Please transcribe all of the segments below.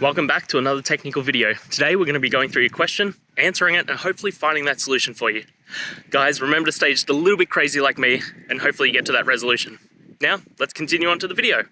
Welcome back to another technical video. Today we're going to be going through your question, answering it, and hopefully finding that solution for you. Guys, remember to stay just a little bit crazy like me, and hopefully you get to that resolution. Now, let's continue on to the video.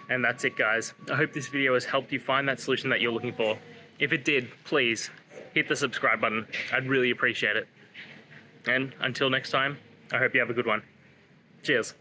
And that's it, guys. I hope this video has helped you find that solution that you're looking for. If it did, please hit the subscribe button. I'd really appreciate it. And until next time, I hope you have a good one. Cheers.